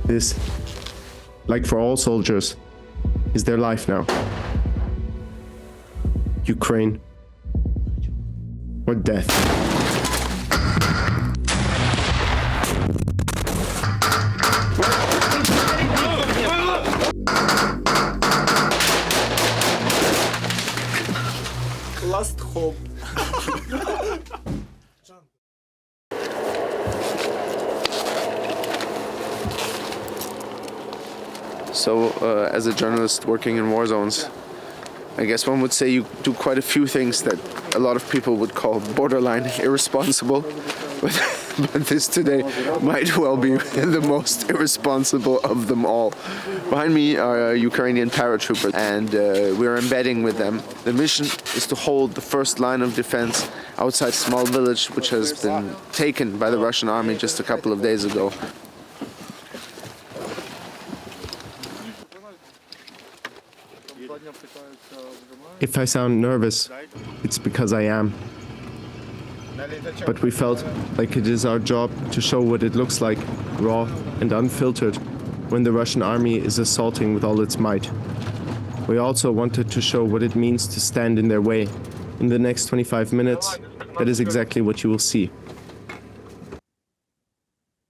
This, like for all soldiers, is their life now. Ukraine or death. Last hope. So, as a journalist working in war zones, I guess one would say you do quite a few things that a lot of people would call borderline irresponsible, but this today might well be the most irresponsible of them all. Behind me are Ukrainian paratroopers, and we're embedding with them. The mission is to hold the first line of defense outside a small village which has been taken by the Russian army just a couple of days ago. If I sound nervous, it's because I am. But we felt like it is our job to show what it looks like, raw and unfiltered, when the Russian army is assaulting with all its might. We also wanted to show what it means to stand in their way. In the next 25 minutes, that is exactly what you will see.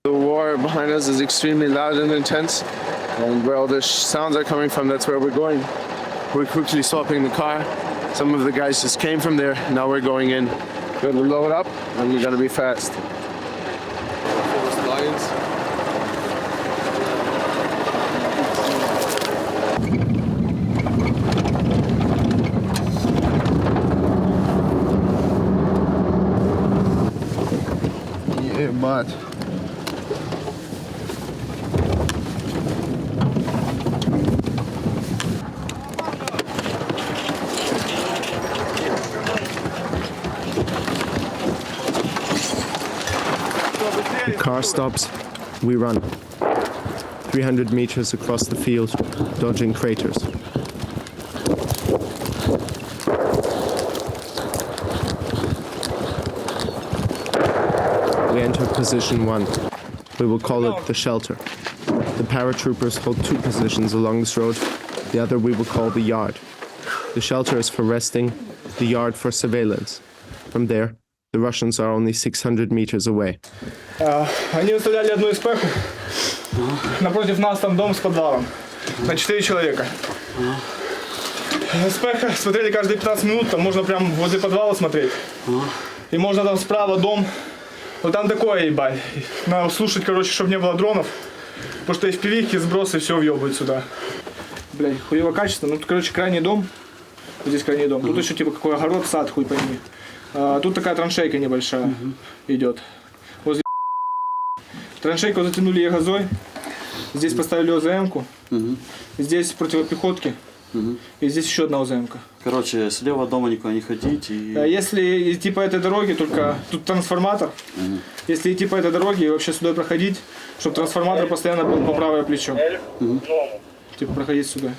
The war behind us is extremely loud and intense, and where all the sounds are coming from, that's where we're going. We're quickly swapping the car. Some of the guys just came from there, now we're going in. We're gonna load up, and we're gonna be fast. Yeah, but The car stops, we run. 300 meters across the field, dodging craters. We enter position 1. We will call it the shelter. The paratroopers hold 2 positions along this road. The other we will call the yard. The shelter is for resting, the yard for surveillance. From there, the Russians are only 600 meters away. Они выставляли одну эспеху. Напротив нас там дом с подвалом. На 4 человека. Эспеха смотрели каждые 15 минут, там можно прям возле подвала смотреть. И можно там справа дом. Вот там такое, ебать. Надо слушать, короче, чтобы не было дронов. Потому что FPV-ки, сбросы, все въебывают сюда. Блядь, хуево качество. Ну, короче, крайний дом. Вот здесь крайний дом. Тут еще типа какой огород, сад, хуй пойми. Тут такая траншейка небольшая идет. Возле траншейку затянули егозой. Здесь поставили ОЗМ-ку. Здесь противопехотки. И здесь еще одна ОЗМ-ка. Короче, слева дома никуда не ходить. И... Если идти по этой дороге, только тут трансформатор. Если идти по этой дороге и вообще сюда проходить, чтобы трансформатор постоянно был по правое плечо. Типа проходить сюда.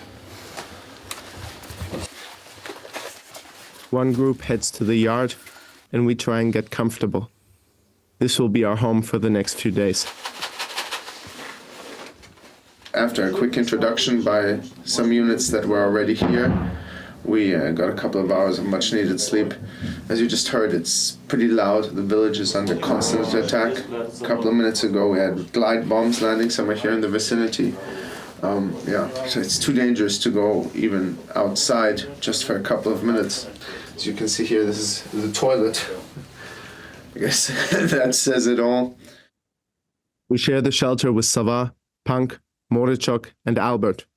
One group heads to the yard, and we try and get comfortable. This will be our home for the next few days. After a quick introduction by some units that were already here, we got a couple of hours of much needed sleep. As you just heard, it's pretty loud. The village is under constant attack. A couple of minutes ago we had glide bombs landing somewhere here in the vicinity. So it's too dangerous to go even outside just for a couple of minutes. As you can see here, this is the toilet. I guess that says it all. We share the shelter with Sava, Punk, Morichok, and Albert.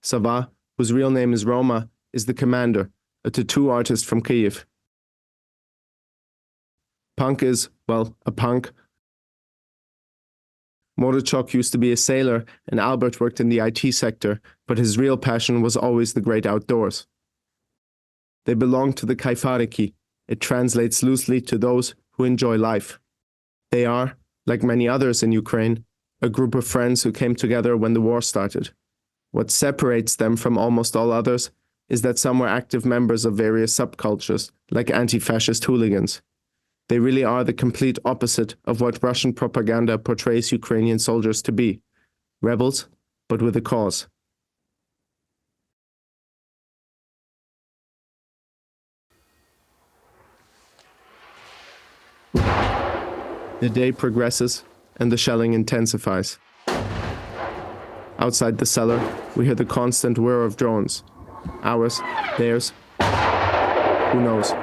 Sava, whose real name is Roma, is the commander, a tattoo artist from Kyiv. Punk is, well, a punk. Morichok used to be a sailor, and Albert worked in the IT sector, but his real passion was always the great outdoors. They belong to the Kayfariki. It translates loosely to those who enjoy life. They are, like many others in Ukraine, a group of friends who came together when the war started. What separates them from almost all others is that some were active members of various subcultures, like anti-fascist hooligans. They really are the complete opposite of what Russian propaganda portrays Ukrainian soldiers to be. rebels, but with a cause. The day progresses, and the shelling intensifies. Outside the cellar, we hear the constant whir of drones. Ours, theirs, who knows?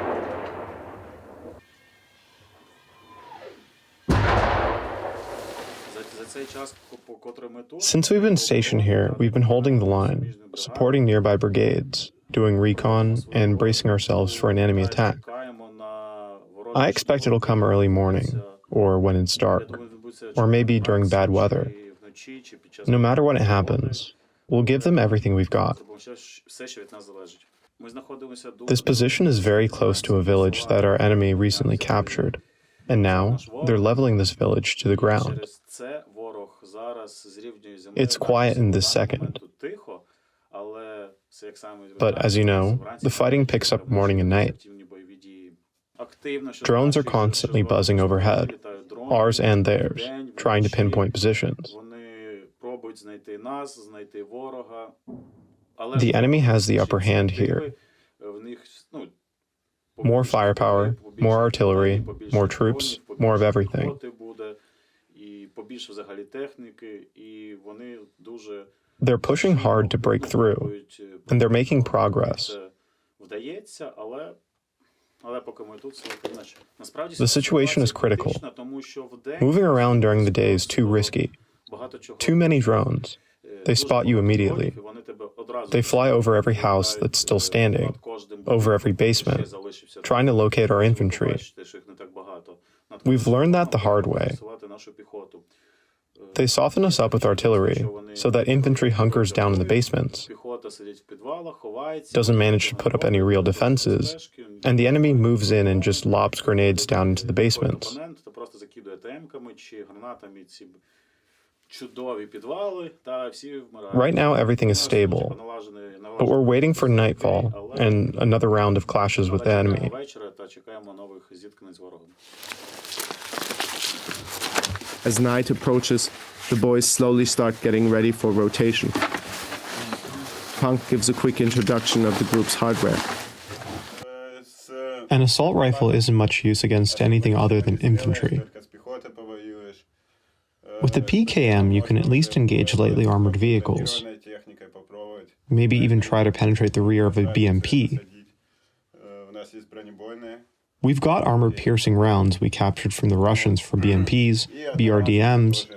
Since we've been stationed here, we've been holding the line, supporting nearby brigades, doing recon, and bracing ourselves for an enemy attack. I expect it'll come early morning, or when it's dark, or maybe during bad weather. No matter when it happens, we'll give them everything we've got. This position is very close to a village that our enemy recently captured, and now they're leveling this village to the ground. It's quiet in this second. But as you know, the fighting picks up morning and night. Drones are constantly buzzing overhead, ours and theirs, trying to pinpoint positions. The enemy has the upper hand here. More firepower, more artillery, more troops, more of everything. They're pushing hard to break through, and they're making progress. The situation is critical. Moving around during the day is too risky. Too many drones. They spot you immediately. They fly over every house that's still standing, over every basement, trying to locate our infantry. We've learned that the hard way. They soften us up with artillery, so that infantry hunkers down in the basements, doesn't manage to put up any real defenses, and the enemy moves in and just lobs grenades down into the basements. Right now everything is stable, but we're waiting for nightfall and another round of clashes with the enemy. As night approaches, the boys slowly start getting ready for rotation. Punk gives a quick introduction of the group's hardware. An assault rifle isn't much use against anything other than infantry. With the PKM, you can at least engage lightly armored vehicles, maybe even try to penetrate the rear of a BMP. We've got armor-piercing rounds we captured from the Russians for BMPs, BRDMs,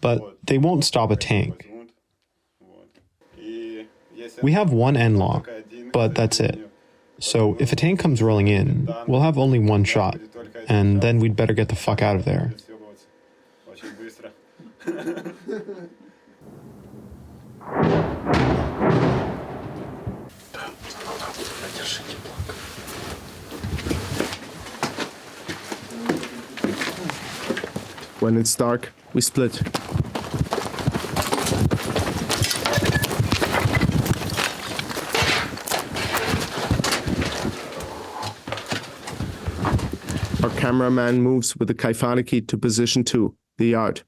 but they won't stop a tank. We have one N-lock, but that's it. So if a tank comes rolling in, we'll have only one shot, and then we'd better get the fuck out of there. When it's dark, we split. Our cameraman moves with the Kayfariki to position 2, the yard.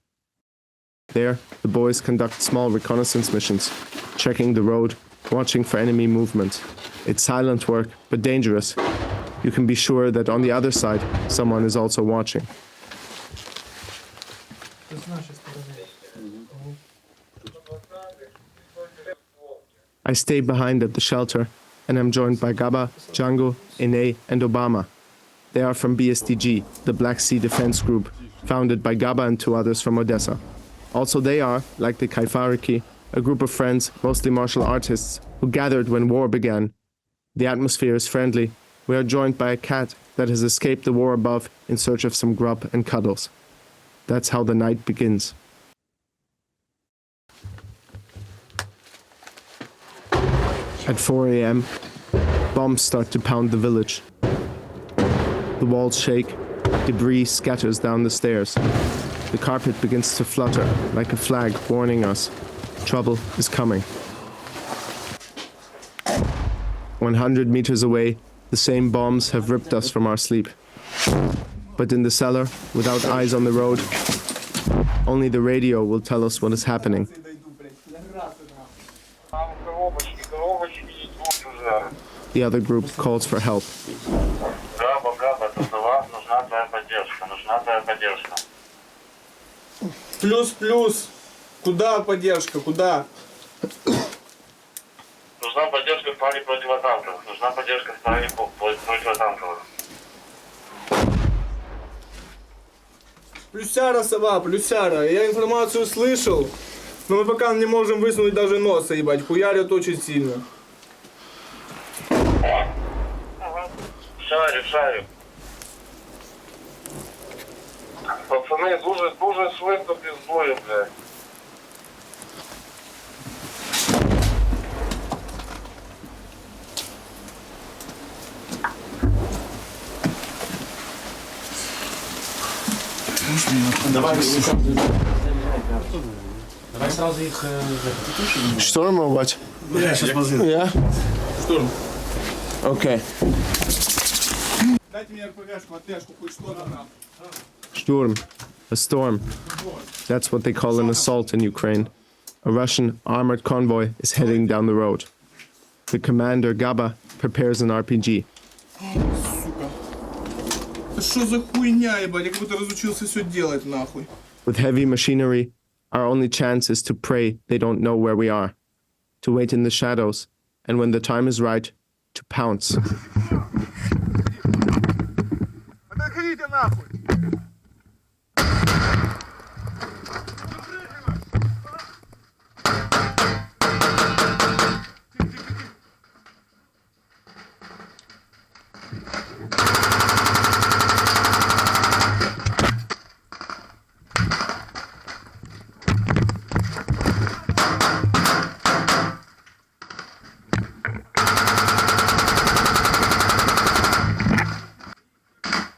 There, the boys conduct small reconnaissance missions, checking the road, watching for enemy movement. It's silent work, but dangerous. You can be sure that on the other side, someone is also watching. I stay behind at the shelter, and I'm joined by Gaba, Django, Ene, and Obama. They are from BSDG, the Black Sea Defense Group, founded by Gaba and 2 others from Odessa. Also they are, like the Kayfariki, a group of friends, mostly martial artists, who gathered when war began. The atmosphere is friendly. We are joined by a cat that has escaped the war above in search of some grub and cuddles. That's how the night begins. At 4 a.m., bombs start to pound the village. The walls shake, debris scatters down the stairs. The carpet begins to flutter like a flag warning us. Trouble is coming. 100 meters away, the same bombs have ripped us from our sleep. But in the cellar, without eyes on the road, Only the radio will tell us what is happening. The other group calls for help. Плюс. Куда поддержка? Куда? Нужна поддержка в паре противотанковых. Нужна поддержка в паре противотанковых. Плюсяра, сова, плюсяра. Я информацию слышал, но мы пока не можем высунуть даже носа, ебать. Хуярят очень сильно. Шарю. Пацани, дуже швидко піздою, блядь. Давай сразу их Штурмовать? Yeah? Штурм. Okay. Дайте мне РПГшку, АТшку, хоть что-то нахуй. Sturm. A storm. That's what they call an assault in Ukraine. A Russian armored convoy is heading down the road. The commander, Gaba, prepares an RPG. Сука. Это что за хуйня, ебать? Я как будто разучился все делать, нахуй. With heavy machinery, our only chance is to pray they don't know where we are, to wait in the shadows, and when the time is right, to pounce. Отходите нахуй!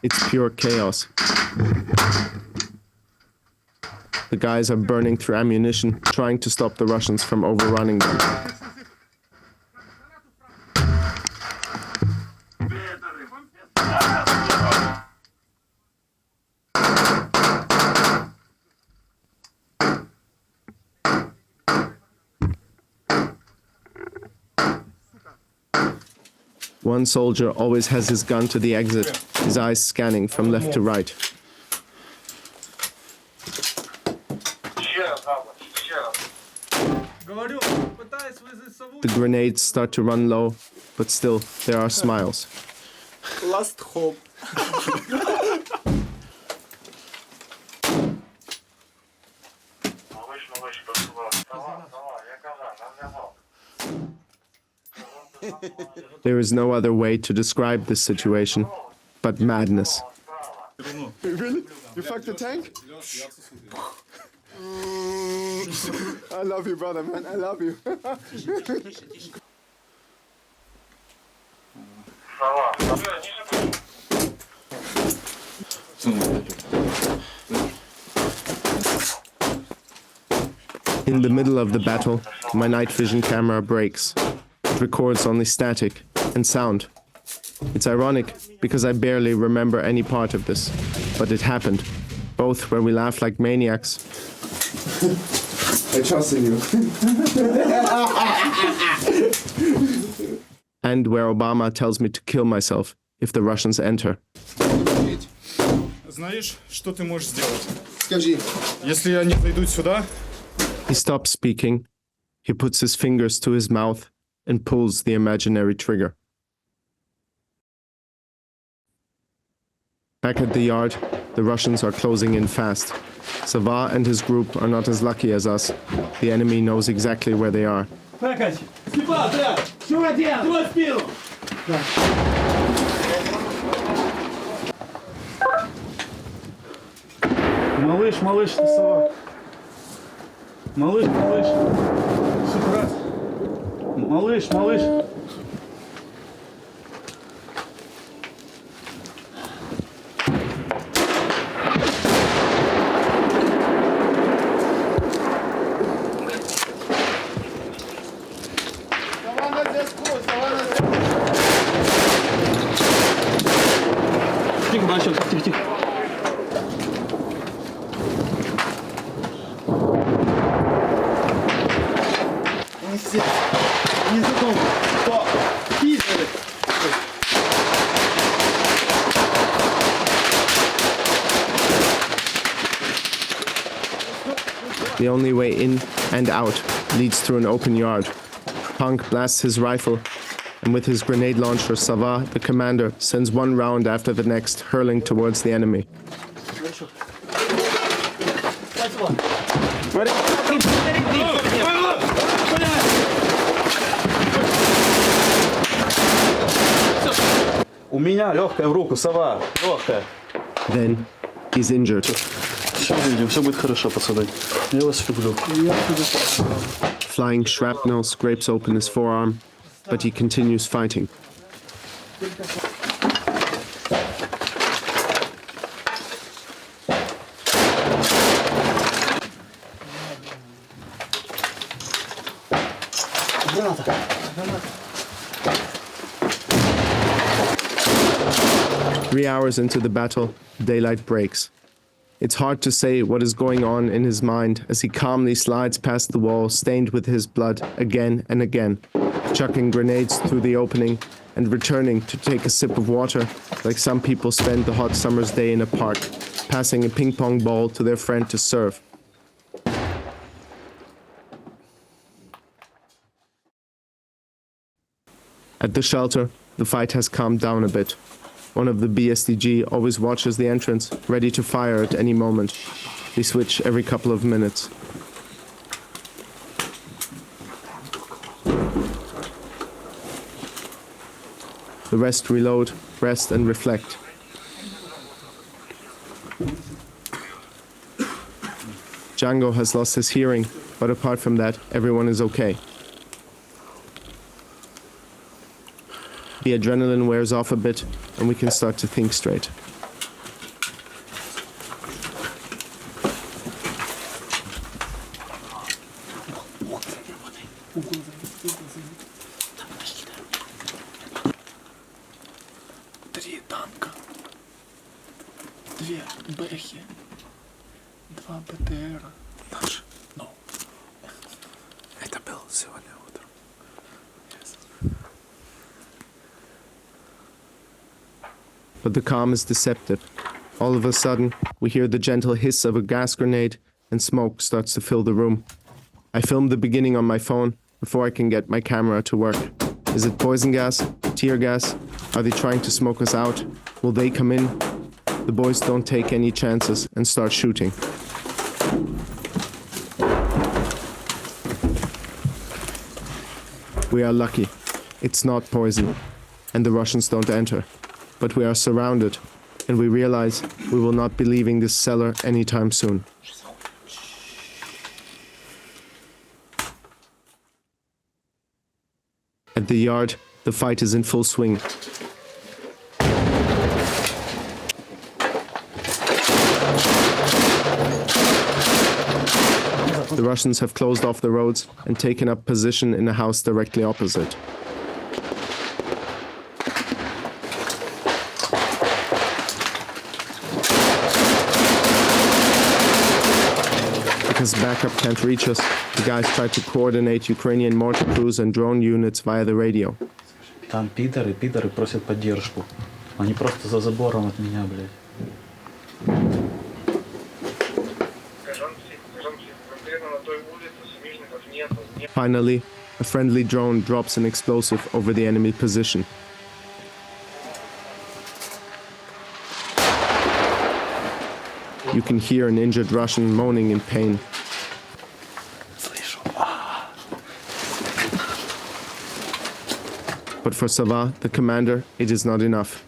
It's pure chaos. The guys are burning through ammunition, trying to stop the Russians from overrunning them. One soldier always has his gun to the exit, his eyes scanning from left to right. Ще раз, Габач, ще раз. Говорю, пытаюсь вызвать сову. The grenades start to run low, but still, there are smiles. Last hope. Малыш, працював. Давай, я казав, нам не There is no other way to describe this situation but madness. Really? You fucked the tank? I love you, brother, man. I love you. Сова. In the middle of the battle, my night vision camera breaks. It records only static and sound. It's ironic because I barely remember any part of this, but it happened. Both where we laugh like maniacs I trust in you. and where Obama tells me to kill myself if the Russians enter. Знаешь, что ты можешь сделать? Скажи. Если они зайдут сюда, He stops speaking. He puts his fingers to his mouth and pulls the imaginary trigger. Back at the yard, the Russians are closing in fast. Sava and his group are not as lucky as us. The enemy knows exactly where they are. Малыш, ты сова. Малыш. Супер. Малыш. Тихо. The only way in and out leads through an open yard. Punk blasts his rifle, and with his grenade launcher, Sava, the commander, sends one round after the next, hurling towards the enemy. У меня легкая в руку, сова, легкая. Then he's injured. Все увидим, все будет хорошо, пацаны. Я вас люблю. Flying shrapnel scrapes open his forearm, but he continues fighting. Граната. 3 hours into the battle, daylight breaks. It's hard to say what is going on in his mind as he calmly slides past the wall stained with his blood again and again, chucking grenades through the opening and returning to take a sip of water like some people spend the hot summer's day in a park, passing a ping pong ball to their friend to serve. At the shelter, the fight has calmed down a bit. One of the BSDG always watches the entrance, ready to fire at any moment. They switch every couple of minutes. The rest reload, rest and reflect. Django has lost his hearing, but apart from that, everyone is okay. The adrenaline wears off a bit, and we can start to think straight. Три танка, 2 бэхи, 2 БТР. Наш. Ну. Это было сегодня утром. But the calm is deceptive. All of a sudden, we hear the gentle hiss of a gas grenade, and smoke starts to fill the room. I film the beginning on my phone before I can get my camera to work. Is it poison gas? Tear gas? Are they trying to smoke us out? Will they come in? The boys don't take any chances and start shooting. We are lucky. It's not poison, and the Russians don't enter. But we are surrounded, and we realize we will not be leaving this cellar anytime soon. At the yard, the fight is in full swing. The Russians have closed off the roads and taken up position in a house directly opposite. Because backup can't reach us, the guys try to coordinate Ukrainian mortar crews and drone units via the radio. Там пидоры просят поддержку. Они просто за забором от меня, блядь. Finally, a friendly drone drops an explosive over the enemy position. You can hear an injured Russian moaning in pain. But for Sava, the commander, it is not enough.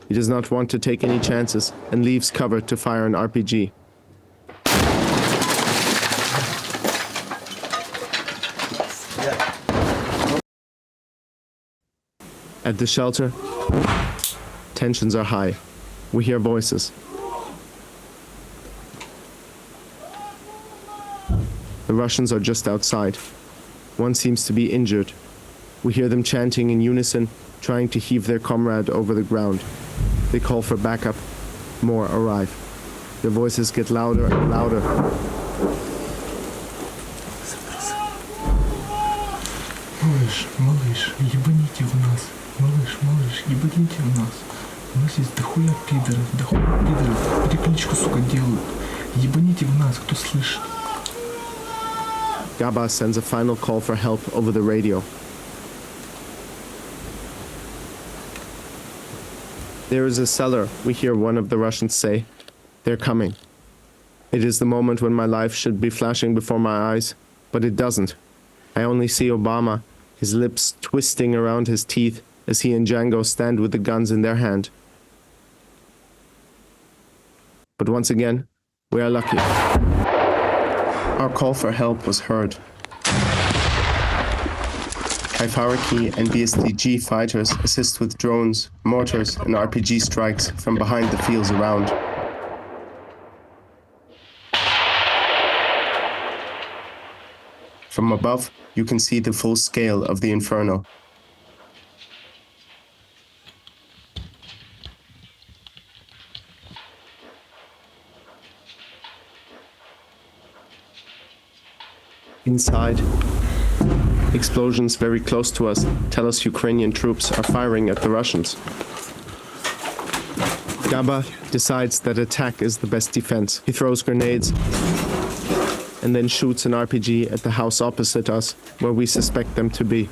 He does not want to take any chances and leaves cover to fire an RPG. At the shelter, tensions are high. We hear voices. The Russians are just outside. One seems to be injured. We hear them chanting in unison, trying to heave their comrade over the ground. They call for backup. More arrive. Their voices get louder and louder. Малыш, ебаните в нас. Малыш, ебаните в нас. У нас есть дохуя пидоров. Перекличку, сука, делают. Ебаните в нас, кто слышит. Gaba sends a final call for help over the radio. There is a cellar, we hear one of the Russians say. They're coming. It is the moment when my life should be flashing before my eyes, but it doesn't. I only see Obama, his lips twisting around his teeth as he and Django stand with the guns in their hand. But once again, we are lucky. Our call for help was heard. Kayfariki and BSDG fighters assist with drones, mortars, and RPG strikes from behind the fields around. From above, you can see the full scale of the inferno. Inside, explosions very close to us tell us Ukrainian troops are firing at the Russians. Gaba decides that attack is the best defense. He throws grenades and then shoots an RPG at the house opposite us, where we suspect them to be.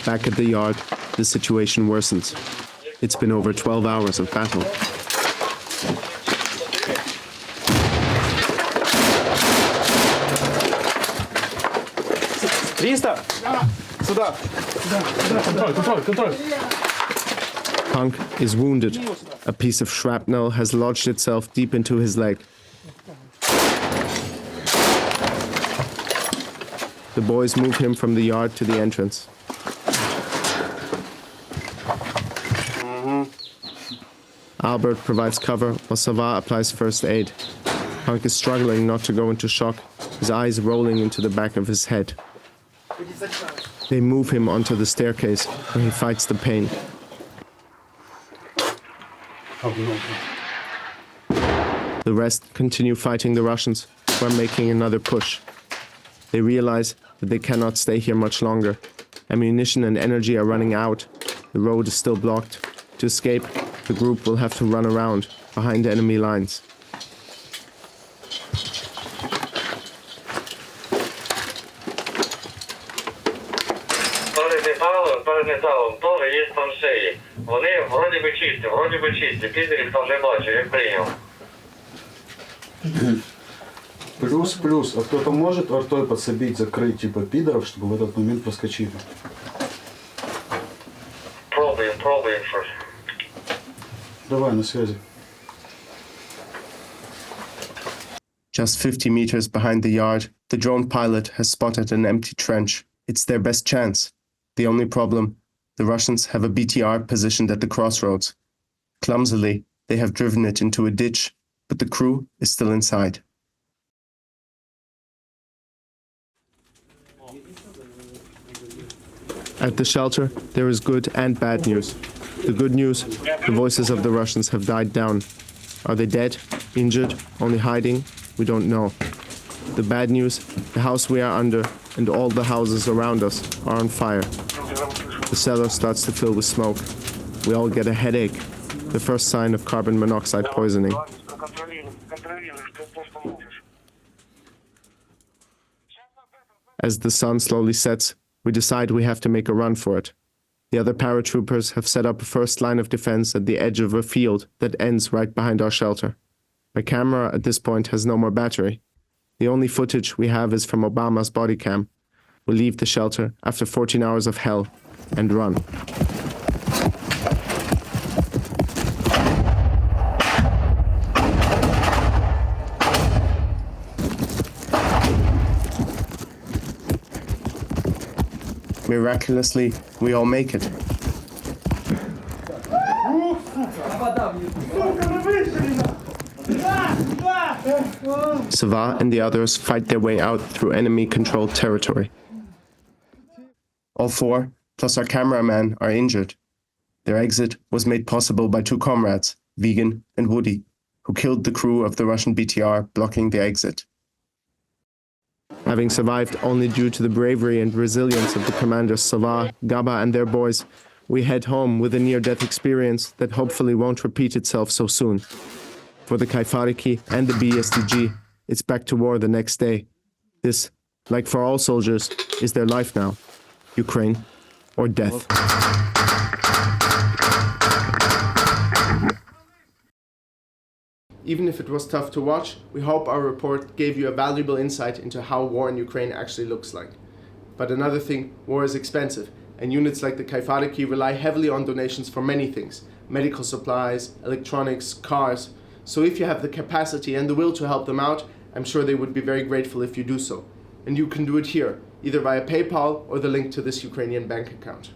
Back at the yard, the situation worsens. It's been over 12 hours of battle. Punk is wounded. A piece of shrapnel has lodged itself deep into his leg. The boys move him from the yard to the entrance. Albert provides cover while Sava applies first aid. Punk is struggling not to go into shock, his eyes rolling into the back of his head. They move him onto the staircase, where he fights the pain. The rest continue fighting the Russians, who are making another push. They realize that they cannot stay here much longer. Ammunition and energy are running out. The road is still blocked. To escape, the group will have to run around, behind enemy lines. Перед металом теж є траншеї. Вони вроді би чисті. Підерів там не бачу, як прийняв. Плюс, а кто-то может артой подсобить, закрыть типа пидоров, чтобы в этот момент проскочили? Пробуем щось. Давай, на связи. Just 50 meters behind the yard, the drone pilot has spotted an empty trench. It's their best chance. The only problem, the Russians have a BTR positioned at the crossroads. Clumsily, they have driven it into a ditch, but the crew is still inside. At the shelter, there is good and bad news. The good news, the voices of the Russians have died down. Are they dead, injured, only hiding? We don't know. The bad news, the house we are under and all the houses around us are on fire. The cellar starts to fill with smoke. We all get a headache, the first sign of carbon monoxide poisoning. As the sun slowly sets, we decide we have to make a run for it. The other paratroopers have set up a first line of defense at the edge of a field that ends right behind our shelter. My camera at this point has no more battery. The only footage we have is from Obama's body cam. We leave the shelter after 14 hours of hell and run. Miraculously, we all make it. Sava and the others fight their way out through enemy-controlled territory. All four, plus our cameraman, are injured. Their exit was made possible by two comrades, Vegan and Woody, who killed the crew of the Russian BTR blocking the exit. Having survived only due to the bravery and resilience of the commanders Sava, Gaba and their boys, we head home with a near-death experience that hopefully won't repeat itself so soon. For the Kayfariki and the BSDG, it's back to war the next day. This, like for all soldiers, is their life now. Ukraine or death. Even if it was tough to watch, we hope our report gave you a valuable insight into how war in Ukraine actually looks like. But another thing, war is expensive, and units like the Kayfariki rely heavily on donations for many things: medical supplies, electronics, cars. So if you have the capacity and the will to help them out, I'm sure they would be very grateful if you do so. And you can do it here, either via PayPal or the link to this Ukrainian bank account.